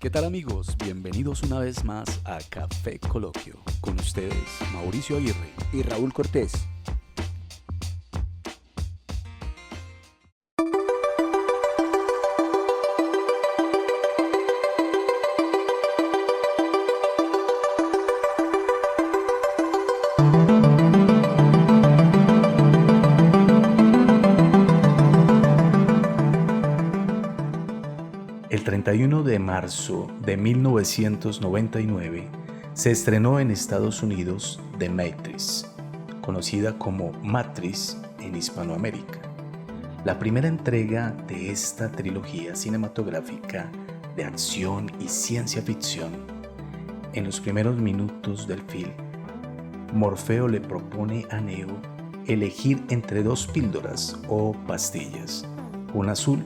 ¿Qué tal amigos? Bienvenidos una vez más a Café Coloquio. Con ustedes, Mauricio Aguirre y Raúl Cortés. El 31 de marzo de 1999 se estrenó en Estados Unidos The Matrix, conocida como Matrix en Hispanoamérica, la primera entrega de esta trilogía cinematográfica de acción y ciencia ficción. En los primeros minutos del film, Morfeo le propone a Neo elegir entre dos píldoras o pastillas, una azul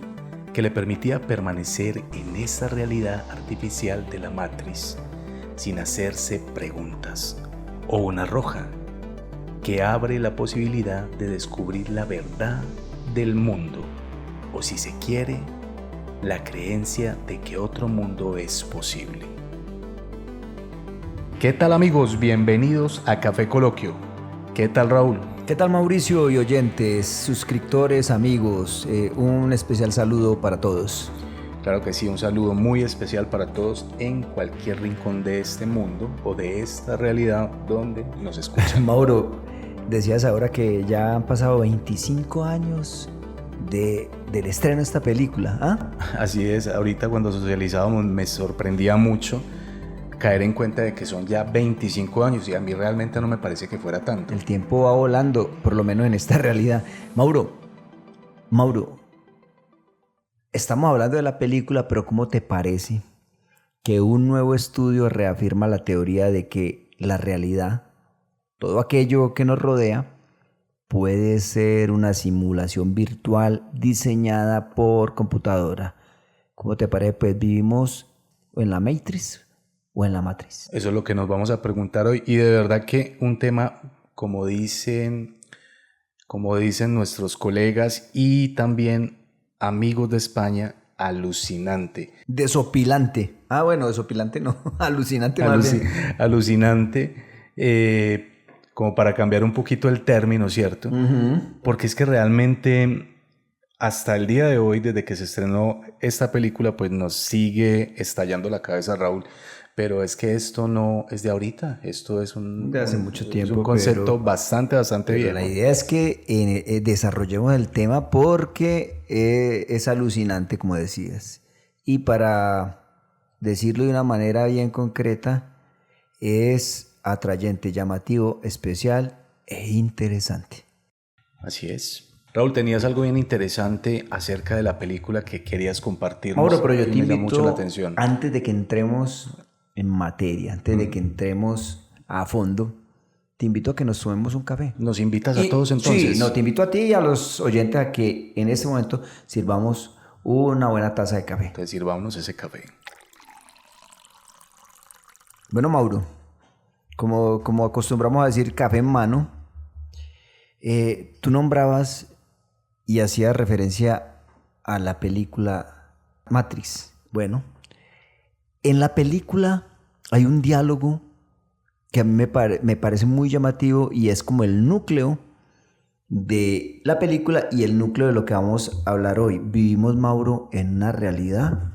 que le permitía permanecer en esa realidad artificial de la Matrix sin hacerse preguntas, o una roja que abre la posibilidad de descubrir la verdad del mundo, o si se quiere, la creencia de que otro mundo es posible. ¿Qué tal amigos? Bienvenidos a Café Coloquio. ¿Qué tal Raúl? ¿Qué tal Mauricio y oyentes, suscriptores, amigos? Un especial saludo para todos. Claro que sí, un saludo muy especial para todos en cualquier rincón de este mundo o de esta realidad donde nos escuchan. Mauro, decías ahora que ya han pasado 25 años del estreno de esta película, ¿ah? Así es, ahorita cuando socializábamos me sorprendía mucho caer en cuenta de que son ya 25 años y a mí realmente no me parece que fuera tanto. El tiempo va volando, por lo menos en esta realidad. Mauro, estamos hablando de la película, pero ¿cómo te parece que un nuevo estudio reafirma la teoría de que la realidad, todo aquello que nos rodea, puede ser una simulación virtual diseñada por computadora? ¿Cómo te parece? Pues vivimos en la Matrix o en la Matrix. Eso es lo que nos vamos a preguntar hoy y de verdad que un tema, como dicen nuestros colegas y también amigos de España, alucinante. Desopilante. Bueno, desopilante no, alucinante más bien. Alucinante, como para cambiar un poquito el término, ¿cierto? Uh-huh. Porque es que realmente hasta el día de hoy, desde que se estrenó esta película, pues nos sigue estallando la cabeza, Raúl. Pero es que esto no es de ahorita, esto es de hace mucho tiempo, es un concepto bastante viejo. La idea es que desarrollemos el tema porque es alucinante, como decías. Y para decirlo de una manera bien concreta, es atrayente, llamativo, especial e interesante. Así es. Raúl, tenías algo bien interesante acerca de la película que querías compartirnos. Mauro, pero yo te invito, mucho la atención. Antes de que entremos en materia, antes de que entremos a fondo, te invito a que nos tomemos un café. ¿Nos invitas a todos entonces? Sí, te invito a ti y a los oyentes a que en este momento sirvamos una buena taza de café. Entonces sirvámonos ese café. Bueno, Mauro, como acostumbramos a decir café en mano, tú nombrabas y hacías referencia a la película Matrix. Bueno, en la película hay un diálogo que a mí me parece muy llamativo y es como el núcleo de la película y el núcleo de lo que vamos a hablar hoy. Vivimos, Mauro, en una realidad.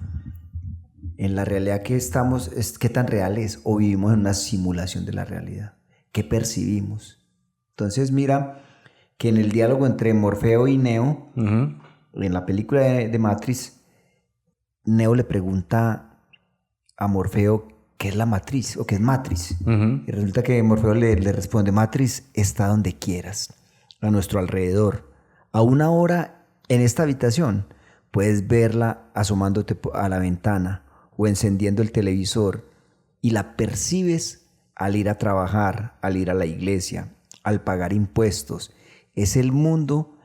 En la realidad que estamos, ¿qué tan real es? ¿O vivimos en una simulación de la realidad? ¿Qué percibimos? Entonces mira que en el diálogo entre Morfeo y Neo, uh-huh, en la película de Matrix, Neo le pregunta a Morfeo qué es la matriz o qué es Matrix. Uh-huh. Y resulta que Morfeo le responde: Matrix está donde quieras, a nuestro alrededor. A una hora en esta habitación puedes verla asomándote a la ventana o encendiendo el televisor y la percibes al ir a trabajar, al ir a la iglesia, al pagar impuestos. Es el mundo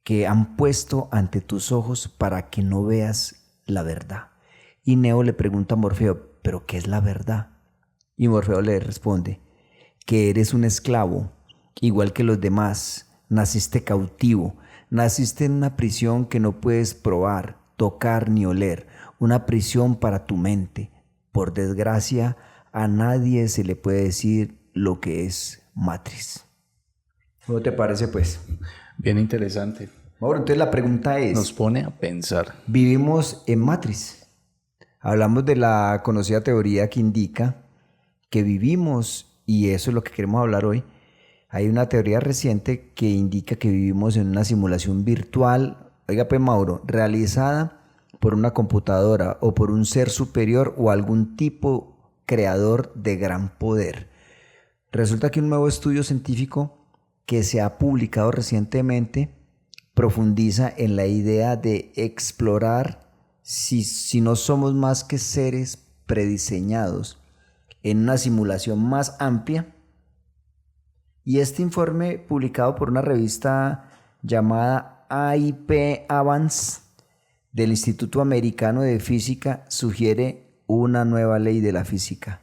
que han puesto ante tus ojos para que no veas la verdad. Y Neo le pregunta a Morfeo: ¿pero qué es la verdad? Y Morfeo le responde que eres un esclavo, igual que los demás. Naciste cautivo, naciste en una prisión que no puedes probar, tocar ni oler, una prisión para tu mente, por desgracia, a nadie se le puede decir lo que es Matrix. ¿Cómo te parece, pues? Bien interesante. Mauro, entonces la pregunta es... Nos pone a pensar. Vivimos en Matrix. Hablamos de la conocida teoría que indica que vivimos, y eso es lo que queremos hablar hoy. Hay una teoría reciente que indica que vivimos en una simulación virtual, oiga pues Mauro, realizada por una computadora o por un ser superior o algún tipo creador de gran poder. Resulta que un nuevo estudio científico que se ha publicado recientemente profundiza en la idea de explorar si no somos más que seres prediseñados en una simulación más amplia. Y este informe, publicado por una revista llamada IP Advance del Instituto Americano de Física, sugiere una nueva ley de la física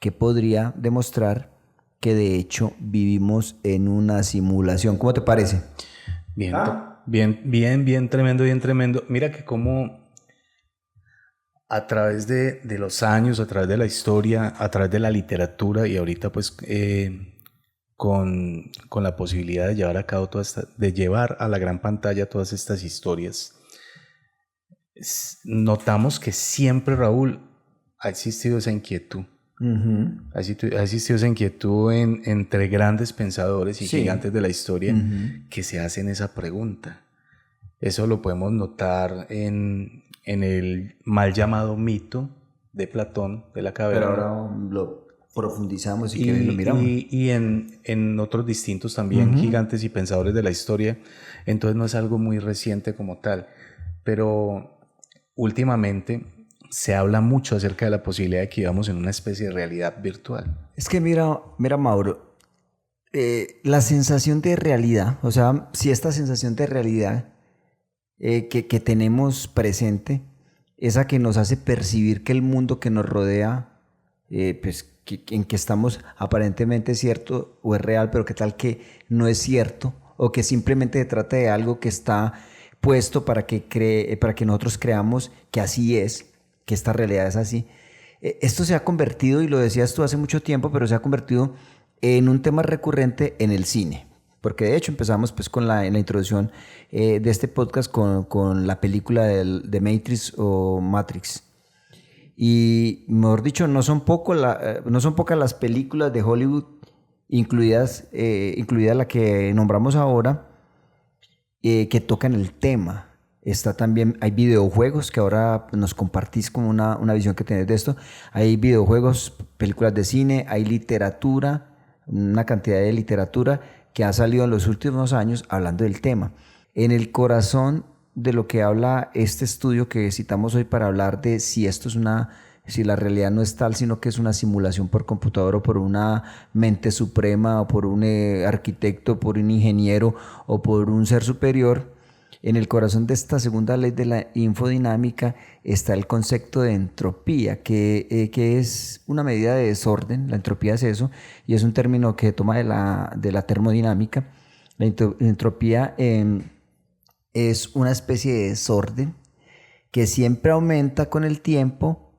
que podría demostrar que de hecho vivimos en una simulación. ¿Cómo te parece? Bien tremendo. Mira que como a través de los años, a través de la historia, a través de la literatura y ahorita pues con la posibilidad de llevar a cabo de llevar a la gran pantalla todas estas historias, notamos que siempre, Raúl, ha existido esa inquietud. Ha existido esa inquietud entre grandes pensadores y gigantes de la historia que se hacen esa pregunta. Eso lo podemos notar en el mal llamado mito de Platón, de la caverna. Pero ahora lo profundizamos y lo miramos. Y en otros distintos también gigantes y pensadores de la historia. Entonces no es algo muy reciente como tal. Pero últimamente se habla mucho acerca de la posibilidad de que vivamos en una especie de realidad virtual. Es que mira Mauro, la sensación de realidad, o sea, si esta sensación de realidad que tenemos presente, esa que nos hace percibir que el mundo que nos rodea, pues en que estamos aparentemente cierto o es real, pero que tal que no es cierto, o que simplemente se trata de algo que está puesto para que nosotros creamos que así es, que esta realidad es así. Esto se ha convertido, y lo decías tú hace mucho tiempo, pero se ha convertido en un tema recurrente en el cine. Porque de hecho empezamos pues en la introducción de este podcast con la película de Matrix o Matrix. Y mejor dicho, no son pocas las películas de Hollywood, incluida la que nombramos ahora, que tocan el tema. Hay videojuegos que ahora nos compartís como una visión que tenés de esto. Hay videojuegos, películas de cine, hay literatura, una cantidad de literatura que ha salido en los últimos años hablando del tema. En el corazón de lo que habla este estudio que citamos hoy para hablar de si la realidad no es tal, sino que es una simulación por computador o por una mente suprema o por un arquitecto, por un ingeniero o por un ser superior. En el corazón de esta segunda ley de la infodinámica está el concepto de entropía, que es una medida de desorden. La entropía es eso, y es un término que toma de la termodinámica. La entropía es una especie de desorden que siempre aumenta con el tiempo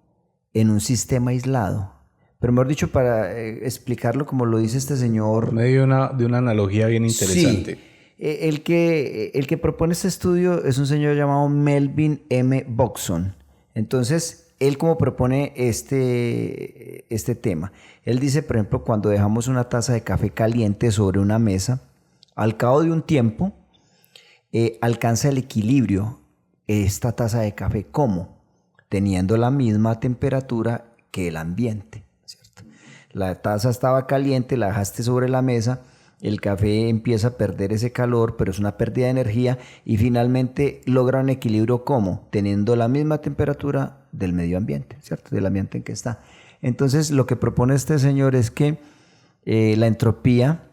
en un sistema aislado. Pero mejor dicho, para explicarlo como lo dice este señor... Medio de una analogía bien interesante. Sí. El que propone este estudio es un señor llamado Melvin M. Buxton. Entonces, él como propone este tema. Él dice, por ejemplo, cuando dejamos una taza de café caliente sobre una mesa, al cabo de un tiempo, alcanza el equilibrio esta taza de café. ¿Cómo? Teniendo la misma temperatura que el ambiente, ¿cierto? La taza estaba caliente, la dejaste sobre la mesa, el café empieza a perder ese calor, pero es una pérdida de energía, y finalmente logra un equilibrio. ¿Cómo? Teniendo la misma temperatura del medio ambiente, ¿cierto? Del ambiente en que está. Entonces, lo que propone este señor es que la entropía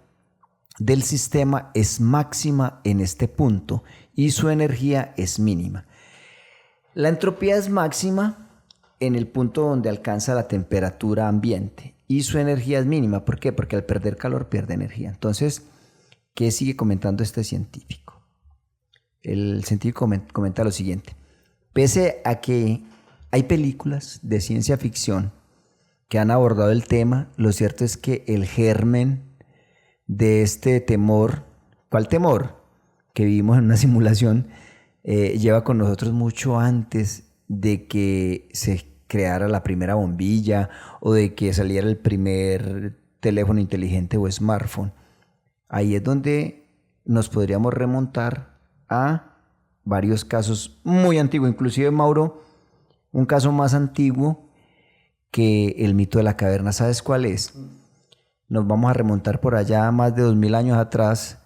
del sistema es máxima en este punto y su energía es mínima. La entropía es máxima en el punto donde alcanza la temperatura ambiente y su energía es mínima. ¿Por qué? Porque al perder calor pierde energía. Entonces, ¿qué sigue comentando este científico? El científico comenta lo siguiente. Pese a que hay películas de ciencia ficción que han abordado el tema. Lo cierto es que el germen de este temor, ¿cuál temor? Que vivimos en una simulación, lleva con nosotros mucho antes de que se creara la primera bombilla o de que saliera el primer teléfono inteligente o smartphone. Ahí es donde nos podríamos remontar a varios casos muy antiguos, inclusive, Mauro, un caso más antiguo que el mito de la caverna. ¿Sabes cuál es? Nos vamos a remontar por allá más de 2000 años atrás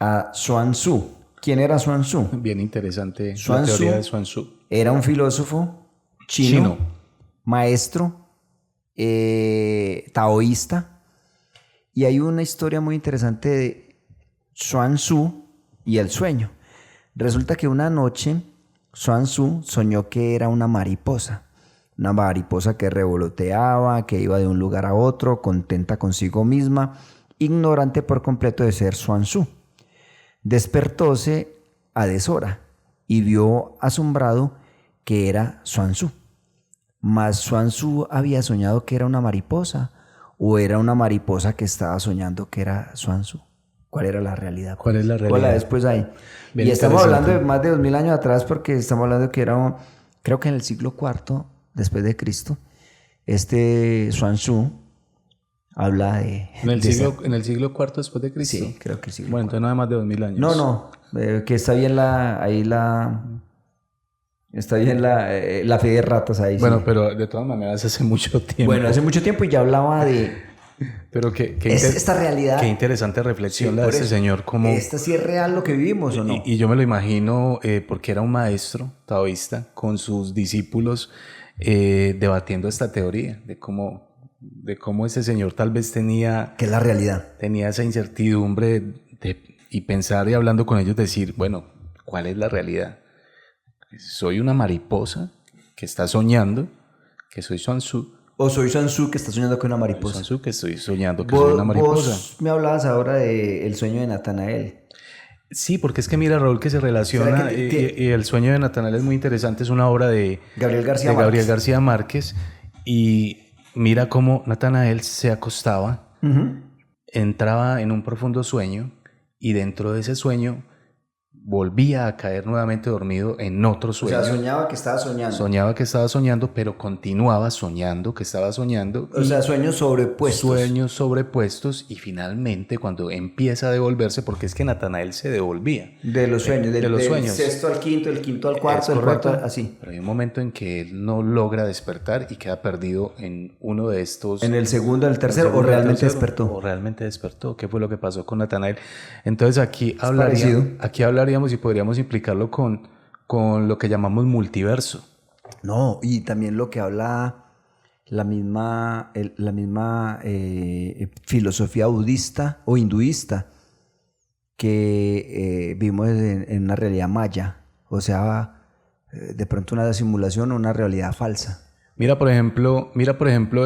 a Xuan Tzu. ¿Quién era Xuan Tzu? Bien interesante la teoría de Xuan Tzu. Era un filósofo chino. Maestro, taoísta. Y hay una historia muy interesante de Xuan Tzu y el sueño. Resulta que una noche Xuan Tzu soñó que era una mariposa que revoloteaba, que iba de un lugar a otro, contenta consigo misma, ignorante por completo de ser Xuan Tzu. Despertóse a deshora y vio asombrado que era Xuan Tzu. Mas Xuan Tzu había soñado que era una mariposa, o era una mariposa que estaba soñando que era Xuan Tzu. ¿Cuál era la realidad? ¿Cuál es la realidad? ¿Cuál la después ahí? Bien, y estamos hablando de más de 2000 años atrás, porque estamos hablando que era, creo que en el siglo IV después de Cristo, Xuan Tzu habla de... ¿En el siglo IV después de Cristo? Sí, creo que sí. Bueno, entonces nada más de 2000 años. No, que está bien está bien la fe de ratas ahí. Bueno, sí. Pero de todas maneras hace mucho tiempo. Bueno, hace mucho tiempo y ya hablaba de... Pero esta realidad... Qué interesante reflexión sí, la de este señor. Como, ¿esta sí es real lo que vivimos o no? Y yo me lo imagino porque era un maestro taoísta con sus discípulos debatiendo esta teoría de cómo ese señor tal vez tenía... ¿Qué es la realidad? Tenía esa incertidumbre y pensar y hablando con ellos decir, bueno, ¿cuál es la realidad? ¿Soy una mariposa que está soñando que soy Xuan Tzu? ¿O soy Xuan Tzu que está soñando que una mariposa? Xuan Tzu que estoy soñando que soy una mariposa. Vos me hablabas ahora del sueño de Natanael. Sí, porque es que mira, Raúl, que se relaciona y el sueño de Natanael es muy interesante. Es una obra de Gabriel García Márquez. Y mira cómo Natanael se acostaba, entraba en un profundo sueño y dentro de ese sueño volvía a caer nuevamente dormido en otro sueño. O sea, soñaba que estaba soñando. Soñaba que estaba soñando, pero continuaba soñando que estaba soñando. O sea, sueños sobrepuestos. Sueños sobrepuestos y finalmente cuando empieza a devolverse, porque es que Natanael se devolvía. De los sueños. De los sueños. Del sexto al quinto, del quinto al cuarto, del cuarto así. Pero hay un momento en que él no logra despertar y queda perdido en uno de estos... En el segundo, en el tercero, o realmente despertó. O realmente despertó. ¿Qué fue lo que pasó con Natanael? Entonces aquí hablaríamos y podríamos implicarlo con lo que llamamos multiverso. No, y también lo que habla la misma filosofía budista o hinduista, que vimos en una realidad maya, o sea, de pronto una simulación o una realidad falsa. Mira, por ejemplo,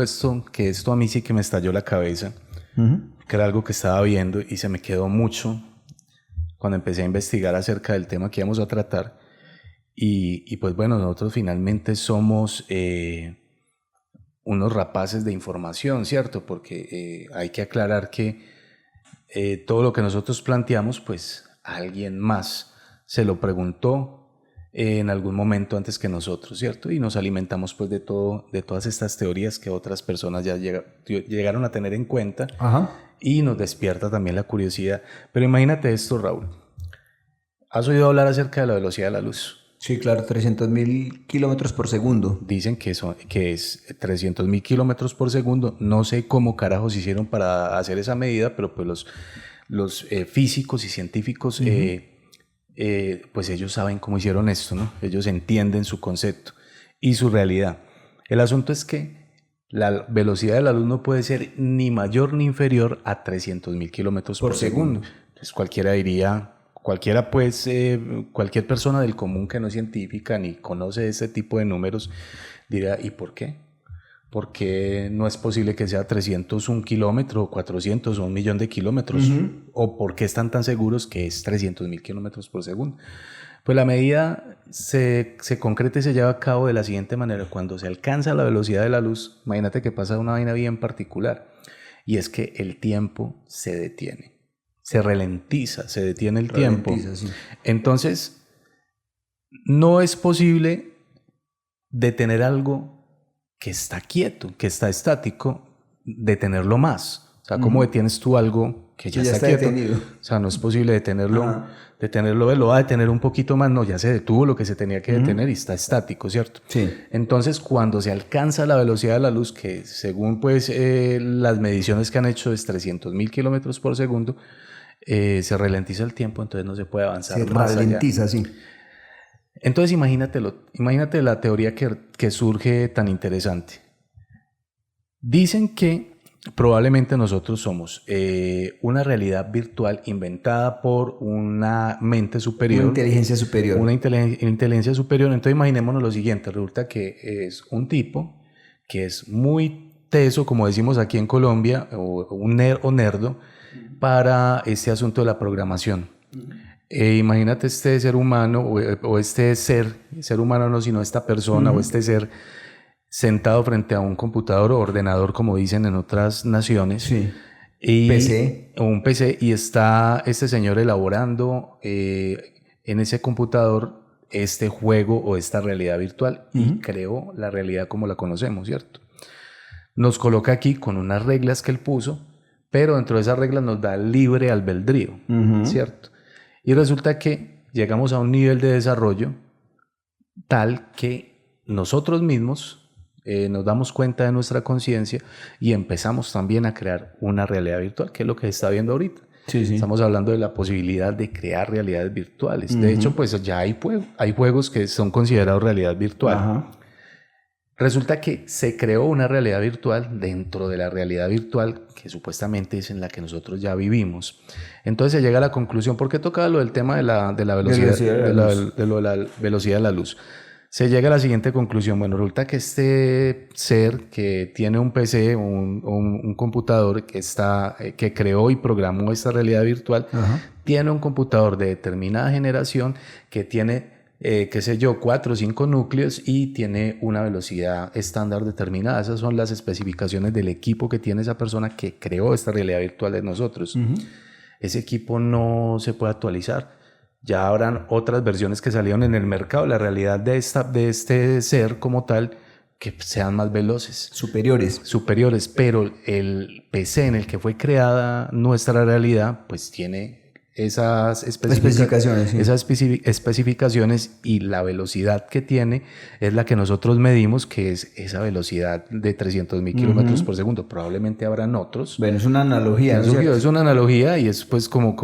esto a mí sí que me estalló la cabeza, que era algo que estaba viendo y se me quedó mucho cuando empecé a investigar acerca del tema que íbamos a tratar. Y pues bueno, nosotros finalmente somos unos rapaces de información, ¿cierto? Porque hay que aclarar que todo lo que nosotros planteamos, pues alguien más se lo preguntó en algún momento antes que nosotros, ¿cierto? Y nos alimentamos pues de todas estas teorías que otras personas ya llegaron a tener en cuenta. Ajá. Y nos despierta también la curiosidad. Pero imagínate esto, Raúl. ¿Has oído hablar acerca de la velocidad de la luz? Sí, claro, 300.000 kilómetros por segundo. Dicen que es 300.000 kilómetros por segundo. No sé cómo carajos hicieron para hacer esa medida, pero pues los físicos y científicos, pues ellos saben cómo hicieron esto, ¿no? Ellos entienden su concepto y su realidad. El asunto es que la velocidad de la luz no puede ser ni mayor ni inferior a 300.000 kilómetros por segundo. Entonces cualquier persona del común que no es científica ni conoce ese tipo de números dirá, ¿y por qué? ¿Por qué no es posible que sea 301 kilómetros o 400 o 1.000.000 de kilómetros? ¿O por qué están tan seguros que es 300.000 kilómetros por segundo? Pues la medida se concreta y se lleva a cabo de la siguiente manera. Cuando se alcanza la velocidad de la luz, imagínate que pasa una vaina bien particular, y es que el tiempo se detiene, se ralentiza, se detiene el tiempo. Sí. Entonces, no es posible detener algo que está quieto, que está estático, detenerlo más. O sea, ¿cómo detienes tú algo que ya está quieto? Detenido. O sea, no es posible detenerlo, lo va a detener un poquito más. No, ya se detuvo lo que se tenía que detener y está estático, ¿cierto? Sí. Entonces, cuando se alcanza la velocidad de la luz, que según pues las mediciones que han hecho es 300.000 kilómetros por segundo, se ralentiza el tiempo, entonces no se puede avanzar más allá. Se ralentiza, sí. Entonces imagínate la teoría que surge tan interesante. Dicen que probablemente nosotros somos una realidad virtual inventada por una mente superior. Una inteligencia superior. Una inteligencia superior. Entonces imaginémonos lo siguiente. Resulta que es un tipo que es muy teso, como decimos aquí en Colombia, o un nerdo, para este asunto de la programación. Imagínate este ser humano o este ser humano no, sino esta persona o este ser sentado frente a un computador o ordenador, como dicen en otras naciones. Sí. PC. O un PC, y está este señor elaborando en ese computador este juego o esta realidad virtual y creó la realidad como la conocemos, ¿cierto? Nos coloca aquí con unas reglas que él puso, pero dentro de esas reglas nos da libre albedrío, ¿cierto? Y resulta que llegamos a un nivel de desarrollo tal que nosotros mismos nos damos cuenta de nuestra conciencia y empezamos también a crear una realidad virtual, que es lo que se está viendo ahorita. Sí, sí. Estamos hablando de la posibilidad de crear realidades virtuales. De hecho, pues ya hay juegos que son considerados realidad virtual. Ajá. Resulta que se creó una realidad virtual dentro de la realidad virtual que supuestamente es en la que nosotros ya vivimos. Entonces se llega a la conclusión, ¿por qué toca lo del tema de la velocidad de la velocidad de la luz? Se llega a la siguiente conclusión. Bueno, resulta que este ser que tiene un PC, un computador que creó y programó esta realidad virtual, tiene un computador de determinada generación que tiene 4 o 5 núcleos y tiene una velocidad estándar determinada. Esas son las especificaciones del equipo que tiene esa persona que creó esta realidad virtual de nosotros. Ese equipo no se puede actualizar. Ya habrán otras versiones que salieron en el mercado, la realidad de este ser como tal, que sean más veloces. Superiores, pero el PC en el que fue creada nuestra realidad, pues tiene esas especificaciones, sí. Esas especificaciones, y la velocidad que tiene es la que nosotros medimos, que es esa velocidad de 300.000 kilómetros por segundo. Probablemente habrán otros. Bueno, es una analogía. Es una analogía, y es pues como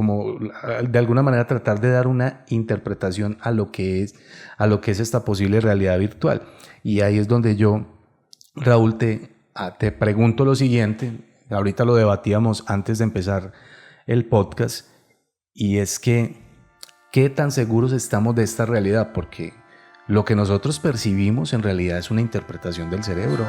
de alguna manera tratar de dar una interpretación a lo que es esta posible realidad virtual. Y ahí es donde yo, Raúl, te pregunto lo siguiente. Ahorita lo debatíamos antes de empezar el podcast. Y es que, ¿qué tan seguros estamos de esta realidad? Porque lo que nosotros percibimos en realidad es una interpretación del cerebro.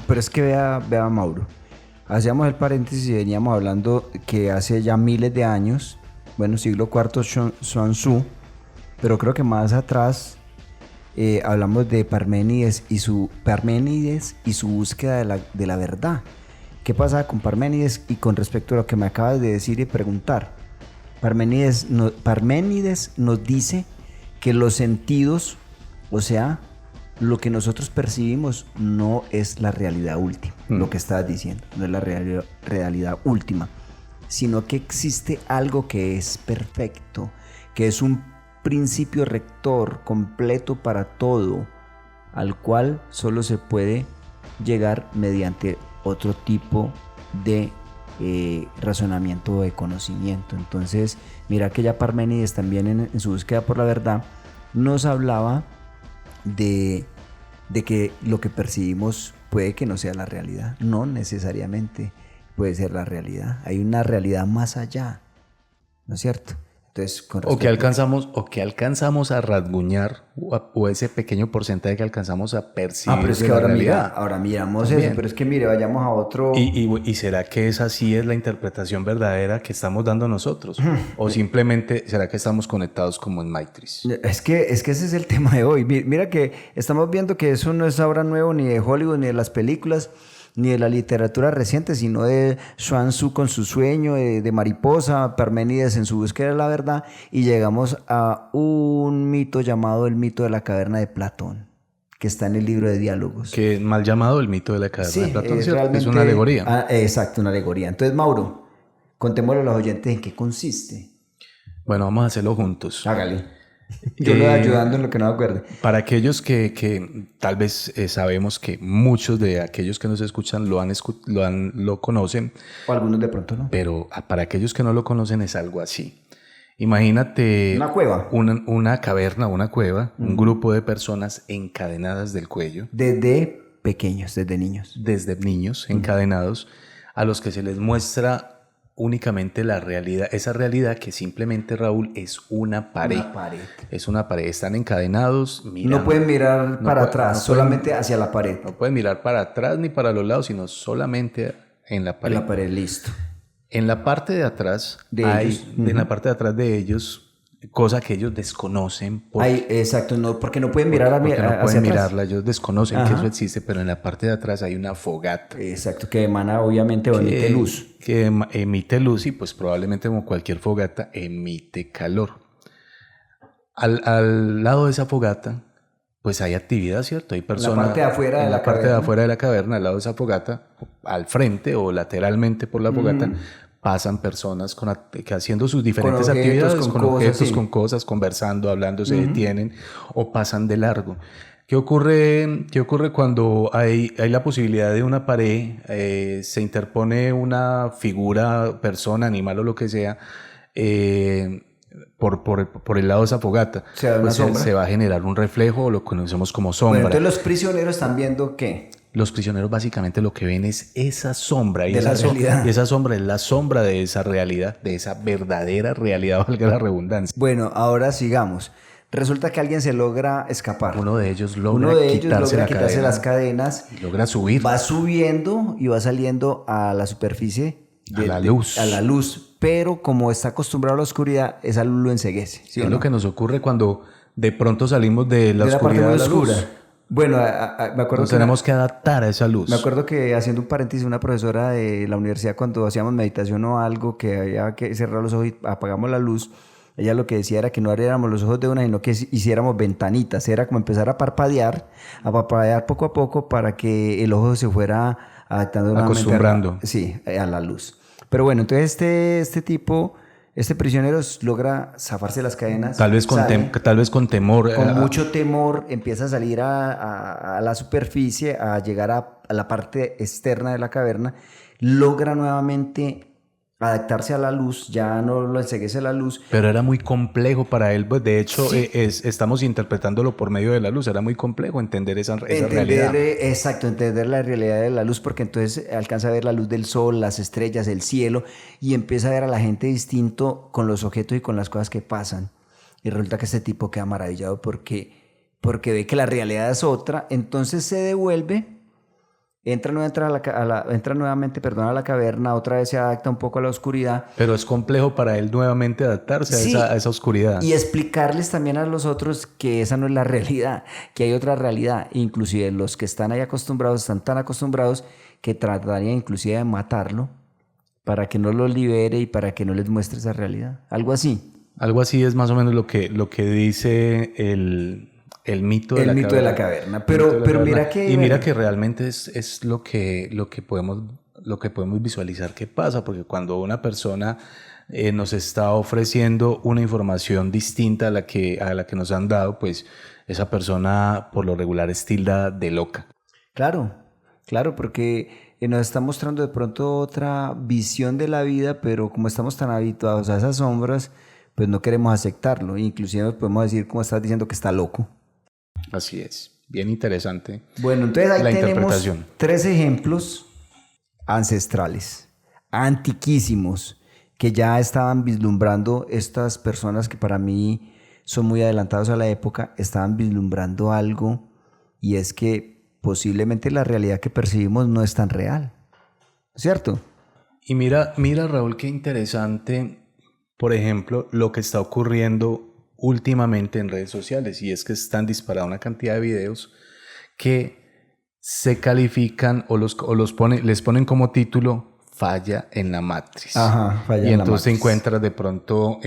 Pero es que vea Mauro, hacíamos el paréntesis y veníamos hablando que hace ya miles de años, bueno, siglo IV, Sun Tzu, pero creo que más atrás hablamos de Parménides y su búsqueda de la verdad. ¿Qué pasa con Parménides? Y con respecto a lo que me acabas de decir y preguntar, Parménides nos dice que los sentidos, o sea, lo que nosotros percibimos no es la realidad última, lo que estás diciendo, no es la realidad última, sino que existe algo que es perfecto, que es un principio rector completo para todo, al cual solo se puede llegar mediante otro tipo de razonamiento o de conocimiento. Entonces, mira que ya Parménides también en su búsqueda por la verdad nos hablaba de que lo que percibimos puede que no sea la realidad, no necesariamente. puede ser la realidad. Hay una realidad más allá, ¿no es cierto? Entonces, con O que alcanzamos a rasguñar, o ese pequeño porcentaje que alcanzamos a percibir pero es de que la ahora realidad. ahora miramos También. eso, pero es que mire, vayamos a otro... ¿Y será que esa sí es la interpretación verdadera que estamos dando nosotros? ¿O simplemente será que estamos conectados como en Matrix? Es que ese es el tema de hoy. Mira que estamos viendo que eso no es ahora nuevo ni de Hollywood, ni de las películas, ni de la literatura reciente, sino de Xuan Tzu con su sueño de mariposa, Parménides en su búsqueda de la verdad, y llegamos a un mito llamado el mito de la caverna de Platón, que está en el libro de Diálogos. Que mal llamado el mito de la caverna de Platón, ¿cierto? Es una alegoría. Exacto, una alegoría. Entonces, Mauro, contémosle a los oyentes en qué consiste. Bueno, vamos a hacerlo juntos. Hágale. Yo lo voy ayudando en lo que no me acuerde. Para aquellos que tal vez sabemos que muchos de aquellos que nos escuchan lo conocen. O algunos de pronto no. Pero para aquellos que no lo conocen es algo así. Imagínate una cueva. Una caverna, una cueva, un grupo de personas encadenadas del cuello. Desde pequeños, desde niños. Desde niños, encadenados, a los que se les muestra únicamente la realidad, esa realidad que simplemente, Raúl, es una pared. Una pared. Es una pared, están encadenados, mirando. No pueden mirar para atrás, solamente hacia la pared. No pueden mirar para atrás ni para los lados, sino solamente en la pared. En la pared, listo. En la parte de atrás en la parte de atrás de ellos, cosa que ellos desconocen. Exacto, no, porque no pueden mirar porque no pueden mirarla, atrás. ellos desconocen que eso existe, pero en la parte de atrás hay una fogata. Exacto, que emana obviamente o emite luz. Que emite luz y pues probablemente como cualquier fogata emite calor. Al lado de esa fogata pues hay actividad, ¿cierto? Hay personas... En la parte de afuera de la caverna. parte de afuera de la caverna, al lado de esa fogata, al frente o lateralmente por la fogata, pasan personas haciendo sus diferentes actividades, con objetos, con cosas, conversando, hablando, se detienen o pasan de largo. ¿Qué ocurre cuando hay la posibilidad de una pared, se interpone una figura, persona, animal o lo que sea, por el lado de esa fogata? Pues se va a generar un reflejo, o lo conocemos como sombra. Bueno, entonces los prisioneros están viendo ¿qué? Los prisioneros básicamente lo que ven es esa sombra. Y esa sombra es la sombra de esa realidad, de esa verdadera realidad, valga la redundancia. Bueno, ahora sigamos. Resulta que alguien se logra escapar. Uno de ellos logra quitarse las cadenas. Y logra subir. Va subiendo y va saliendo a la superficie. A la luz. Pero como está acostumbrado a la oscuridad, esa luz lo enceguece. ¿Sí es lo que nos ocurre cuando de pronto salimos de la oscuridad a la luz? Bueno, me acuerdo nos tenemos que adaptar a esa luz. Me acuerdo que, haciendo un paréntesis, una profesora de la universidad, cuando hacíamos meditación o algo, que había que cerrar los ojos y apagamos la luz, ella lo que decía era que no abriéramos los ojos de una, sino que hiciéramos ventanitas. Era como empezar a parpadear poco a poco para que el ojo se fuera adaptando. Acostumbrando. A la luz. Pero bueno, entonces este prisionero logra zafarse de las cadenas. Tal vez con temor. Con mucho temor empieza a salir a la superficie, a llegar a la parte externa de la caverna. Logra nuevamente adaptarse a la luz, ya no lo enceguece la luz. Pero era muy complejo para él, pues de hecho estamos interpretándolo por medio de la luz, era muy complejo entender esa realidad. Exacto, entender la realidad de la luz, porque entonces alcanza a ver la luz del sol, las estrellas, el cielo, y empieza a ver a la gente distinto con los objetos y con las cosas que pasan. Y resulta que este tipo queda maravillado porque ve que la realidad es otra, entonces se devuelve. Entra nuevamente a la caverna, otra vez se adapta un poco a la oscuridad. Pero es complejo para él nuevamente adaptarse a esa oscuridad. Y explicarles también a los otros que esa no es la realidad, que hay otra realidad. Inclusive los que están ahí acostumbrados, están tan acostumbrados que tratarían inclusive de matarlo para que no los libere y para que no les muestre esa realidad. Algo así. Algo así es más o menos lo que dice el mito de la caverna. Pero mira que... Y mira que realmente es lo que podemos visualizar que pasa, porque cuando una persona nos está ofreciendo una información distinta a la que nos han dado, pues esa persona por lo regular es tildada de loca. Claro, porque nos está mostrando de pronto otra visión de la vida, pero como estamos tan habituados a esas sombras, pues no queremos aceptarlo. Inclusive podemos decir, como estás diciendo, que está loco. Así es, bien interesante. Bueno, entonces ahí tenemos 3 ejemplos ancestrales. antiquísimos, que ya estaban vislumbrando estas personas que para mí son muy adelantados a la época, estaban vislumbrando algo, y es que posiblemente la realidad que percibimos no es tan real, ¿cierto? Y mira, Raúl, qué interesante, por ejemplo, lo que está ocurriendo últimamente en redes sociales, y es que están disparando una cantidad de videos que se califican les ponen como título falla en la matriz. Ajá, falla y en la entonces matriz. encuentras de pronto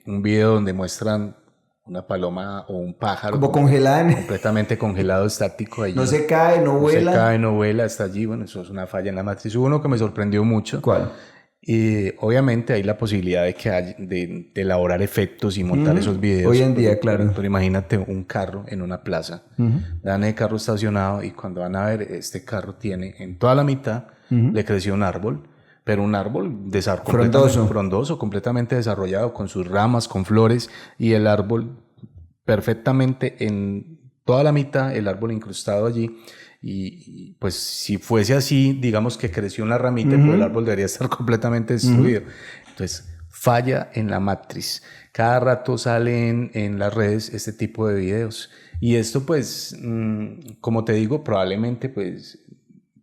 un video donde muestran una paloma o un pájaro Como congelada. completamente congelado, estático allí. No se cae, no vuela. Se cae, no vuela, está allí. Bueno, eso es una falla en la matriz. Hubo uno que me sorprendió mucho. ¿Cuál? Y obviamente hay la posibilidad de elaborar efectos y montar esos videos. Hoy en día, claro. Pero imagínate un carro en una plaza. Dan el carro estacionado y cuando van a ver, este carro tiene en toda la mitad, le creció un árbol, pero un árbol frondoso, completamente desarrollado, con sus ramas, con flores, y el árbol perfectamente en toda la mitad, el árbol incrustado allí. Y pues si fuese así, digamos que creció una ramita, pues el árbol debería estar completamente destruido. Entonces, falla en la matriz. Cada rato salen en las redes este tipo de videos. Y esto pues, como te digo, probablemente pues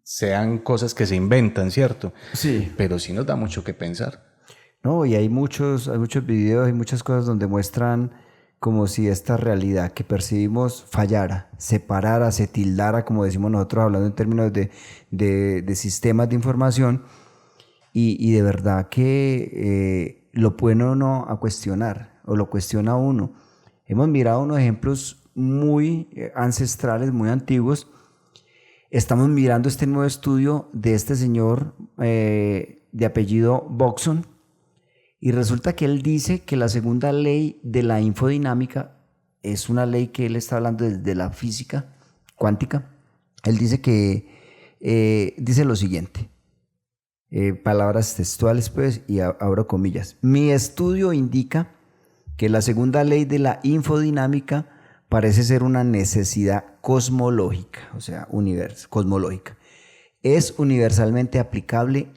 sean cosas que se inventan, ¿cierto? Sí. Pero sí nos da mucho que pensar. No, y hay muchos videos, hay muchas cosas donde muestran como si esta realidad que percibimos fallara, se parara, se tildara, como decimos nosotros hablando en términos de sistemas de información, y de verdad que lo pone uno a cuestionar, o lo cuestiona uno. Hemos mirado unos ejemplos muy ancestrales, muy antiguos. Estamos mirando este nuevo estudio de este señor de apellido Boxon, y resulta que él dice que la segunda ley de la infodinámica es una ley que él está hablando desde la física cuántica. Él dice que dice lo siguiente, palabras textuales pues, y abro comillas. Mi estudio indica que la segunda ley de la infodinámica parece ser una necesidad cosmológica, o sea, cosmológica. Es universalmente aplicable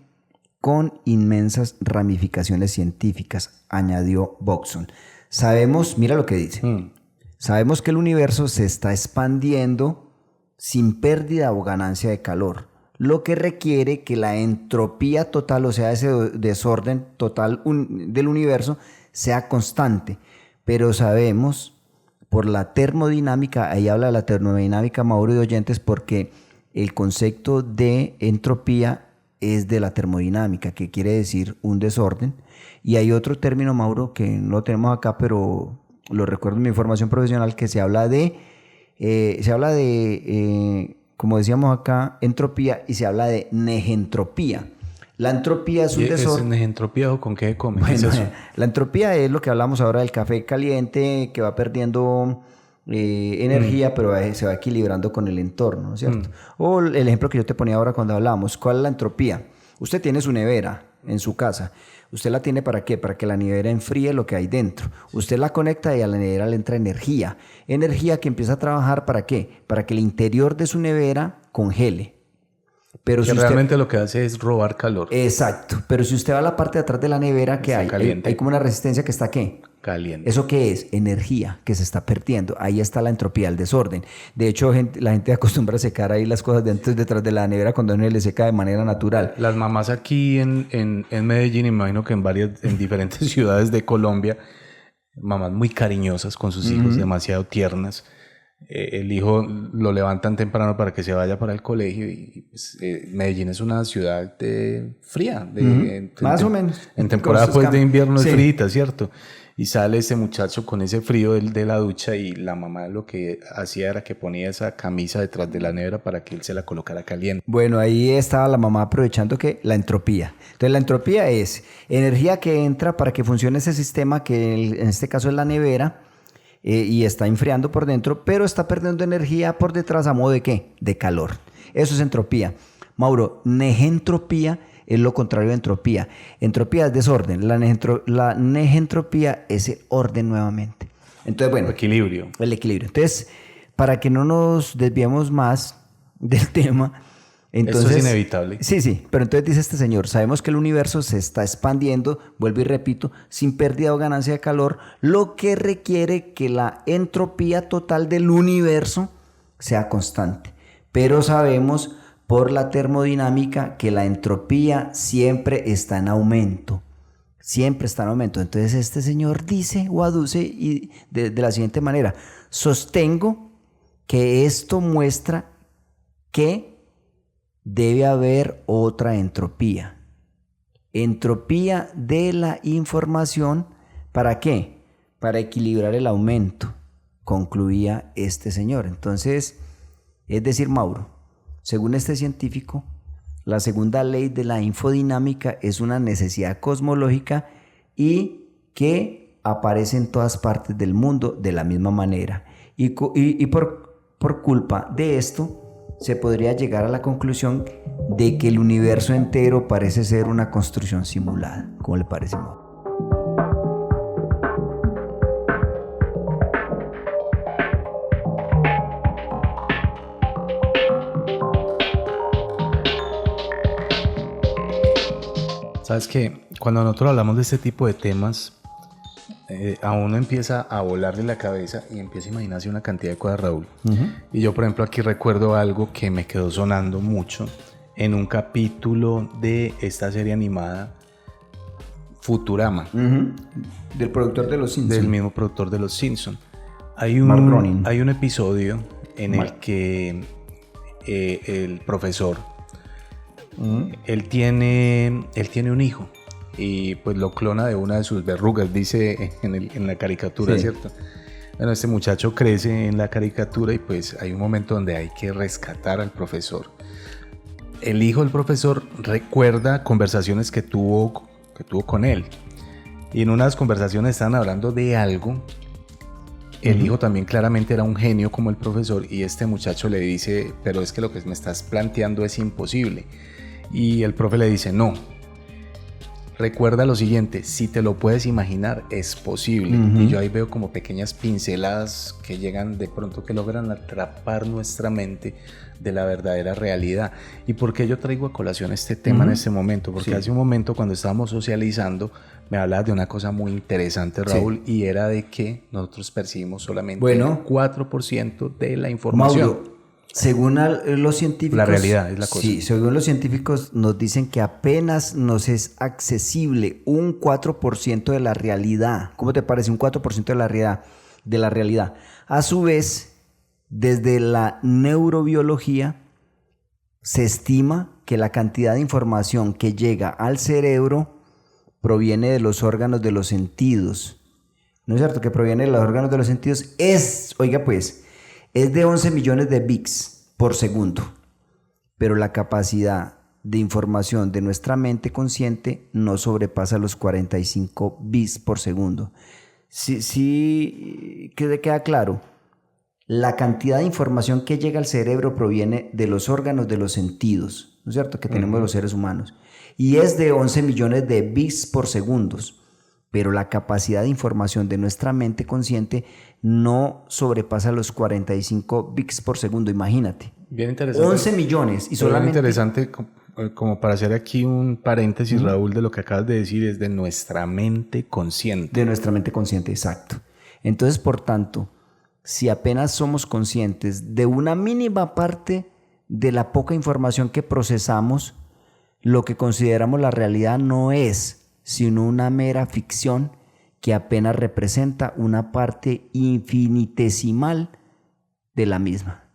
con inmensas ramificaciones científicas, añadió Boxon. Sabemos, mira lo que dice, sabemos que el universo se está expandiendo sin pérdida o ganancia de calor, lo que requiere que la entropía total, o sea, ese desorden total del universo, sea constante. Pero sabemos por la termodinámica, ahí habla de la termodinámica, Mauro y oyentes, porque el concepto de entropía es de la termodinámica, que quiere decir un desorden. Y hay otro término, Mauro, que no lo tenemos acá, pero lo recuerdo en mi formación profesional, que se habla de, como decíamos acá, entropía, y se habla de negentropía. La entropía es un desorden. ¿Es negentropía o con qué come? Bueno, ¿Qué es eso? La entropía es lo que hablamos ahora del café caliente, que va perdiendo energía, pero se va equilibrando con el entorno, ¿no es cierto? O el ejemplo que yo te ponía ahora cuando hablábamos, ¿cuál es la entropía? Usted tiene su nevera en su casa. ¿Usted la tiene para qué? Para que la nevera enfríe lo que hay dentro. Usted la conecta y a la nevera le entra energía. Energía que empieza a trabajar ¿para qué? Para que el interior de su nevera congele. Pero que si realmente lo que hace es robar calor. Exacto. Pero si usted va a la parte de atrás de la nevera, ¿qué hay? Hay como una resistencia que está ¿qué? Caliente. ¿Eso qué es? Energía que se está perdiendo. Ahí está la entropía, el desorden. De hecho, la gente acostumbra a secar ahí las cosas detrás de la nevera cuando uno le seca de manera natural. Las mamás aquí en Medellín, imagino que en diferentes ciudades de Colombia, mamás muy cariñosas con sus hijos, demasiado tiernas. El hijo lo levantan temprano para que se vaya para el colegio y pues, Medellín es una ciudad fría. Más o menos. En temporada pues, de invierno es fría, ¿cierto? Y sale ese muchacho con ese frío de la ducha y la mamá lo que hacía era que ponía esa camisa detrás de la nevera para que él se la colocara caliente. Bueno, ahí estaba la mamá aprovechando que la entropía. Entonces la entropía es energía que entra para que funcione ese sistema que en este caso es la nevera y está enfriando por dentro, pero está perdiendo energía por detrás a modo de ¿qué? De calor. Eso es entropía. Mauro, negentropía es lo contrario de entropía. Entropía es desorden. La negentropía es el orden nuevamente. Entonces, bueno. Equilibrio. El equilibrio. Entonces, para que no nos desviemos más del tema, Entonces, esto es inevitable. Sí, pero entonces dice este señor, sabemos que el universo se está expandiendo, vuelvo y repito, sin pérdida o ganancia de calor, lo que requiere que la entropía total del universo sea constante. Pero sabemos por la termodinámica que la entropía siempre está en aumento. Siempre está en aumento. Entonces este señor dice o aduce y de la siguiente manera: sostengo que esto muestra que debe haber otra entropía. Entropía de la información, ¿para qué? Para equilibrar el aumento, concluía este señor. Entonces, es decir, Mauro, según este científico, la segunda ley de la infodinámica es una necesidad cosmológica y que aparece en todas partes del mundo de la misma manera. Y por culpa de esto, se podría llegar a la conclusión de que el universo entero parece ser una construcción simulada. ¿Cómo le parece, Mauro? Sabes que cuando nosotros hablamos de este tipo de temas, a uno empieza a volarle la cabeza y empieza a imaginarse una cantidad de cosas, Raúl. Y yo, por ejemplo, aquí recuerdo algo que me quedó sonando mucho en un capítulo de esta serie animada Futurama. Del productor de Los Simpsons. Del mismo productor de Los Simpsons. Hay Mark Groening. hay un episodio en el que el profesor, él tiene un hijo. Y pues lo clona de una de sus verrugas, dice en la caricatura, sí. ¿Cierto? Bueno, este muchacho crece en la caricatura y pues hay un momento donde hay que rescatar al profesor. El hijo del profesor recuerda conversaciones que tuvo con él. Y en unas conversaciones estaban hablando de algo. El hijo también claramente era un genio como el profesor y este muchacho le dice, pero es que lo que me estás planteando es imposible. Y el profe le dice, no. Recuerda lo siguiente, si te lo puedes imaginar, es posible. Y yo ahí veo como pequeñas pinceladas que llegan de pronto, que logran atrapar nuestra mente de la verdadera realidad. ¿Y por qué yo traigo a colación este tema en este momento? Porque hace un momento, cuando estábamos socializando, me hablabas de una cosa muy interesante, Raúl, y era de que nosotros percibimos solamente el 4% de la información. Mauro, según los científicos... La realidad es la cosa. Sí, según los científicos nos dicen que apenas nos es accesible un 4% de la realidad. ¿Cómo te parece? Un 4% de la realidad. A su vez, desde la neurobiología, se estima que la cantidad de información que llega al cerebro proviene de los órganos de los sentidos. ¿No es cierto? Que proviene de los órganos de los sentidos es, oiga pues... es de 11 millones de bits por segundo, pero la capacidad de información de nuestra mente consciente no sobrepasa los 45 bits por segundo. Sí, queda claro, la cantidad de información que llega al cerebro proviene de los órganos de los sentidos, ¿no es cierto?, que tenemos los seres humanos, y es de 11 millones de bits por segundo. Pero la capacidad de información de nuestra mente consciente no sobrepasa los 45 bits por segundo, imagínate. Bien interesante. 11 millones y solamente... Bien interesante, como para hacer aquí un paréntesis, Raúl, de lo que acabas de decir, es de nuestra mente consciente. De nuestra mente consciente, exacto. Entonces, por tanto, si apenas somos conscientes de una mínima parte de la poca información que procesamos, lo que consideramos la realidad no es sino una mera ficción que apenas representa una parte infinitesimal de la misma.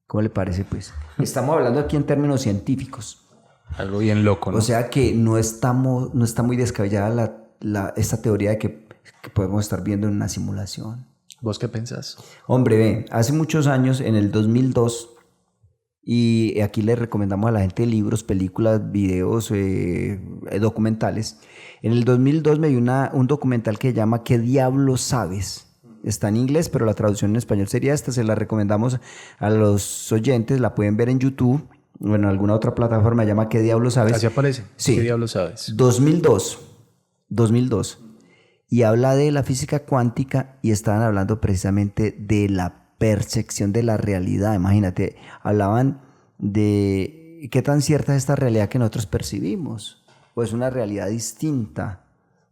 ¿Cómo le parece, pues? Estamos hablando aquí en términos científicos. Algo bien loco, ¿no? O sea que no está muy descabellada esta teoría de que podemos estar viendo en una simulación. ¿Vos qué pensás? Hombre, ve, hace muchos años, en el 2002, y aquí le recomendamos a la gente libros, películas, videos, documentales. En el 2002 me vi un documental que se llama ¿Qué diablos sabes? Está en inglés, pero la traducción en español sería esta. Se la recomendamos a los oyentes. La pueden ver en YouTube o en alguna otra plataforma. Se llama ¿Qué diablos sabes? Así aparece. Sí. ¿Qué diablos sabes? 2002. Y habla de la física cuántica y estaban hablando precisamente de la percepción de la realidad. Imagínate, hablaban de ¿qué tan cierta es esta realidad que nosotros percibimos? ¿O es una realidad distinta?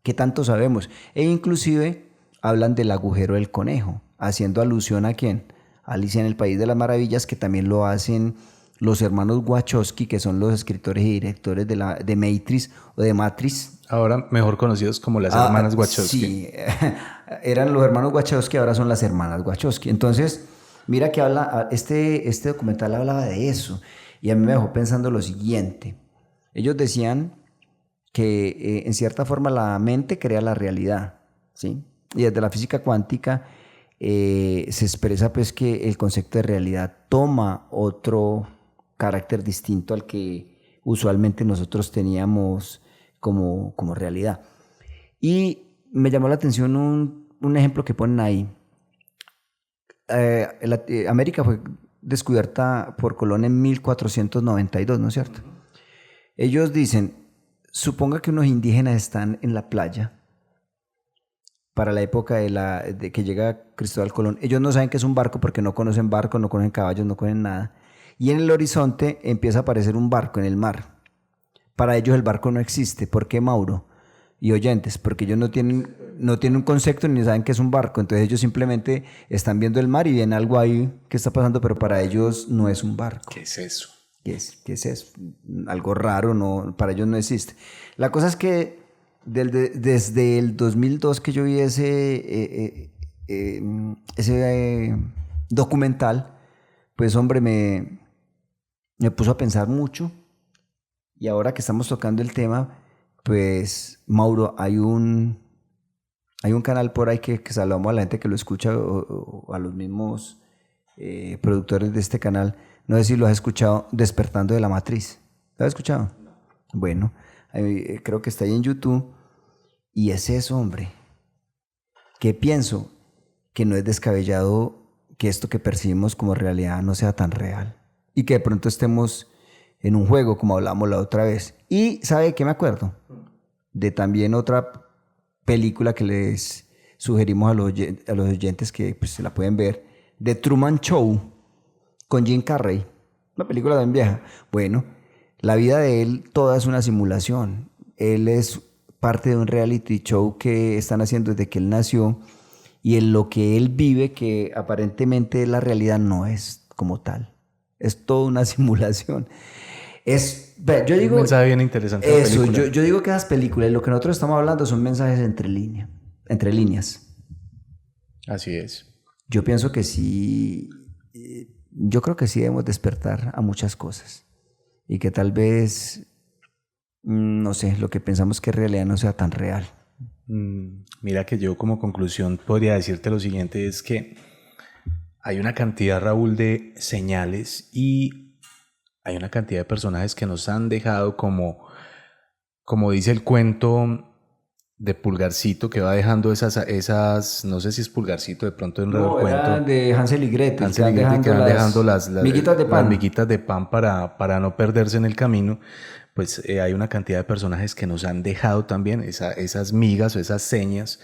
¿Qué tanto sabemos? E inclusive hablan del agujero del conejo, haciendo alusión ¿a quién? Alicia en el País de las Maravillas, que también lo hacen los hermanos Wachowski, que son los escritores y directores de Matrix o de Matrix. Ahora mejor conocidos como las hermanas Wachowski. Sí, eran los hermanos Wachowski, ahora son las hermanas Wachowski. Entonces, mira que habla, este documental hablaba de eso y a mí me dejó pensando lo siguiente. Ellos decían que en cierta forma la mente crea la realidad, ¿sí? Y desde la física cuántica se expresa pues que el concepto de realidad toma otro carácter distinto al que usualmente nosotros teníamos como realidad. Y me llamó la atención un ejemplo que ponen ahí. América fue descubierta por Colón en 1492, ¿no es cierto? Ellos dicen, suponga que unos indígenas están en la playa para la época de que llega Cristóbal Colón. Ellos no saben que es un barco porque no conocen barcos, no conocen caballos, no conocen nada. Y en el horizonte empieza a aparecer un barco en el mar. Para ellos el barco no existe. ¿Por qué, Mauro? Y oyentes, porque ellos no tienen un concepto ni saben que es un barco. Entonces ellos simplemente están viendo el mar y ven algo ahí que está pasando, pero para ellos no es un barco. ¿Qué es eso? ¿Qué es eso? Algo raro, no, para ellos no existe. La cosa es que desde el 2002 que yo vi ese documental, pues hombre, me puso a pensar mucho. Y ahora que estamos tocando el tema, pues Mauro, hay un canal por ahí que saludamos a la gente que lo escucha o a los mismos productores de este canal. No sé si lo has escuchado, Despertando de la Matriz. ¿Lo has escuchado? Bueno, creo que está ahí en YouTube. Y es eso, hombre. ¿Qué pienso? Que no es descabellado que esto que percibimos como realidad no sea tan real. Y que de pronto estemos en un juego, como hablamos la otra vez. Y ¿sabe qué me acuerdo? De también otra película que les sugerimos a los oyentes que pues, se la pueden ver, de Truman Show, con Jim Carrey. Una película bien vieja. Bueno, la vida de él toda es una simulación. Él es parte de un reality show que están haciendo desde que él nació, y en lo que él vive, que aparentemente la realidad no es como tal. Es toda una simulación. Yo digo, un mensaje bien interesante. Eso, yo digo que esas películas, lo que nosotros estamos hablando son mensajes entre líneas. Así es. Yo pienso que sí, yo creo que sí debemos despertar a muchas cosas y que tal vez, no sé, lo que pensamos que es realidad no sea tan real. Mira que yo como conclusión podría decirte lo siguiente, es que hay una cantidad, Raúl, de señales y hay una cantidad de personajes que nos han dejado como dice el cuento de Pulgarcito, que va dejando esas no sé si es Pulgarcito, de pronto en el cuento de Hansel y Gretel, que van dejando las miguitas de pan, las miguitas de pan para no perderse en el camino. Pues hay una cantidad de personajes que nos han dejado también esas migas o esas señas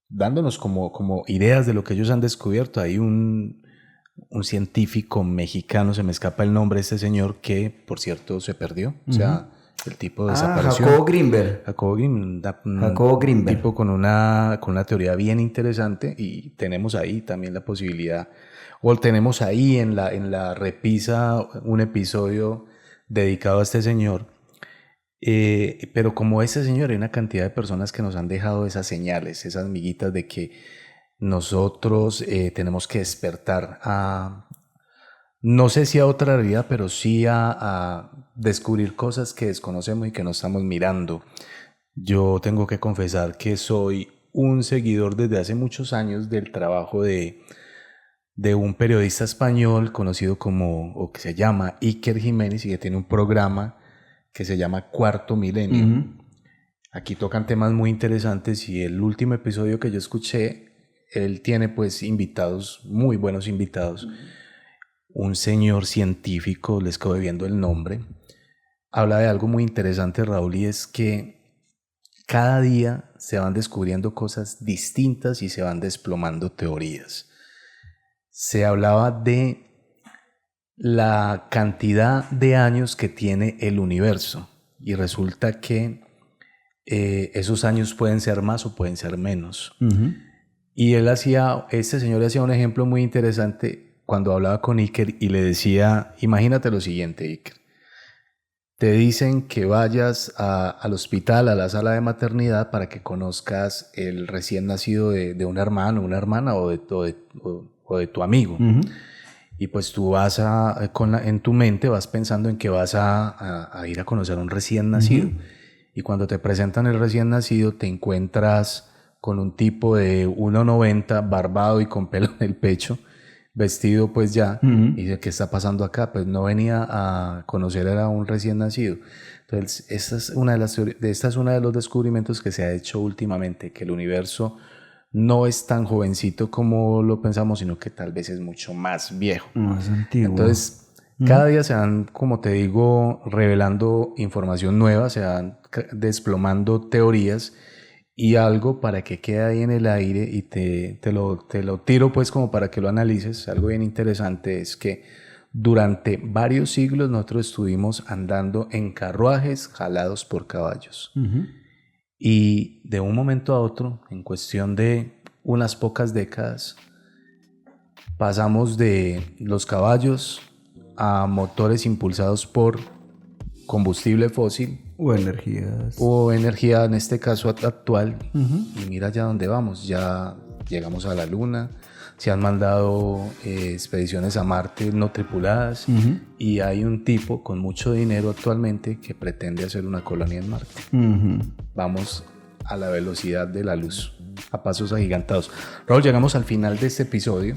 dándonos como ideas de lo que ellos han descubierto. Hay un científico mexicano, se me escapa el nombre de este señor, que por cierto se perdió, o sea, el tipo desapareció. Jacobo Grinberg. Jacobo Grinberg. Un tipo con una teoría bien interesante, y tenemos ahí también la posibilidad, o tenemos ahí en la repisa un episodio dedicado a este señor. Pero como este señor, hay una cantidad de personas que nos han dejado esas señales, esas miguitas de que nosotros tenemos que despertar no sé si a otra realidad, pero sí a descubrir cosas que desconocemos y que no estamos mirando. Yo tengo que confesar que soy un seguidor desde hace muchos años del trabajo de un periodista español conocido o que se llama Iker Jiménez, y que tiene un programa que se llama Cuarto Milenio. Uh-huh. Aquí tocan temas muy interesantes, y el último episodio que yo escuché, él tiene pues invitados, muy buenos invitados. Un señor científico, les quedo viendo el nombre, habla de algo muy interesante, Raúl, y es que cada día se van descubriendo cosas distintas y se van desplomando teorías. Se hablaba de la cantidad de años que tiene el universo. Y resulta que esos años pueden ser más o pueden ser menos. Ujú. Y este señor hacía un ejemplo muy interesante cuando hablaba con Iker y le decía, imagínate lo siguiente, Iker. Te dicen que vayas al hospital, a la sala de maternidad, para que conozcas el recién nacido de un hermano, una hermana o de tu amigo. Ujú. Y pues tú vas en tu mente vas pensando en que vas a ir a conocer a un recién nacido. Ujú. Y cuando te presentan el recién nacido, te encuentras con un tipo de 1,90, barbado y con pelo en el pecho, vestido pues ya, Ujú. y dice, ¿qué está pasando acá? Pues no venía a conocer a un recién nacido. Entonces, esta es una de los descubrimientos que se ha hecho últimamente, que el universo no es tan jovencito como lo pensamos, sino que tal vez es mucho más viejo. Más antiguo. Entonces, cada día se van, como te digo, revelando información nueva, se van desplomando teorías y algo para que quede ahí en el aire y te lo tiro pues como para que lo analices. Algo bien interesante es que durante varios siglos nosotros estuvimos andando en carruajes jalados por caballos. Ujú. Y de un momento a otro, en cuestión de unas pocas décadas, pasamos de los caballos a motores impulsados por combustible fósil O energías. o energía, en este caso actual. Ujú. Y mira ya dónde vamos, ya llegamos a la Luna, se han mandado expediciones a Marte no tripuladas. Ujú. Y hay un tipo con mucho dinero actualmente que pretende hacer una colonia en Marte. Ujú. Vamos a la velocidad de la luz, a pasos agigantados. Raúl, llegamos al final de este episodio.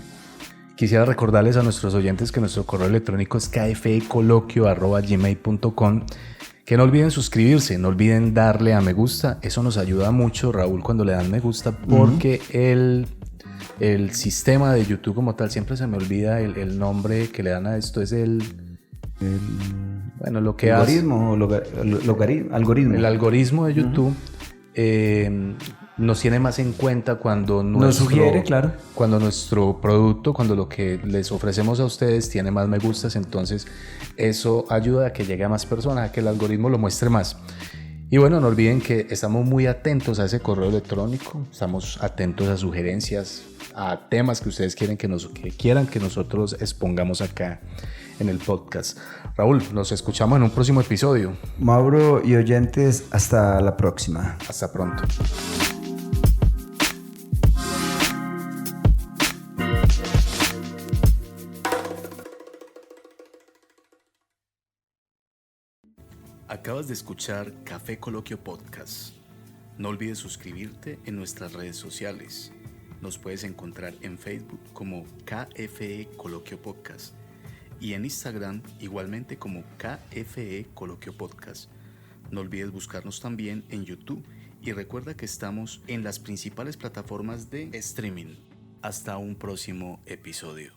Quisiera recordarles a nuestros oyentes que nuestro correo electrónico es kfecoloquio@gmail.com. Que no olviden suscribirse, no olviden darle a me gusta. Eso nos ayuda mucho, Raúl, cuando le dan me gusta, porque el sistema de YouTube como tal, siempre se me olvida el nombre que le dan a esto, es bueno, lo que Algoritmo o algoritmo. el algoritmo de YouTube nos tiene más en cuenta cuando Nos sugiere, claro. cuando nuestro producto, cuando lo que les ofrecemos a ustedes tiene más me gustas, entonces eso ayuda a que llegue a más personas, a que el algoritmo lo muestre más. Y bueno, no olviden que estamos muy atentos a ese correo electrónico, estamos atentos a sugerencias, a temas que ustedes quieran que quieran que nosotros expongamos acá en el podcast. Raúl, nos escuchamos en un próximo episodio. Mauro y oyentes, hasta la próxima. Hasta pronto. Acabas de escuchar Café Coloquio Podcast. No olvides suscribirte en nuestras redes sociales. Nos puedes encontrar en Facebook como KFE Coloquio Podcast y en Instagram igualmente como KFE Coloquio Podcast. No olvides buscarnos también en YouTube y recuerda que estamos en las principales plataformas de streaming. Hasta un próximo episodio.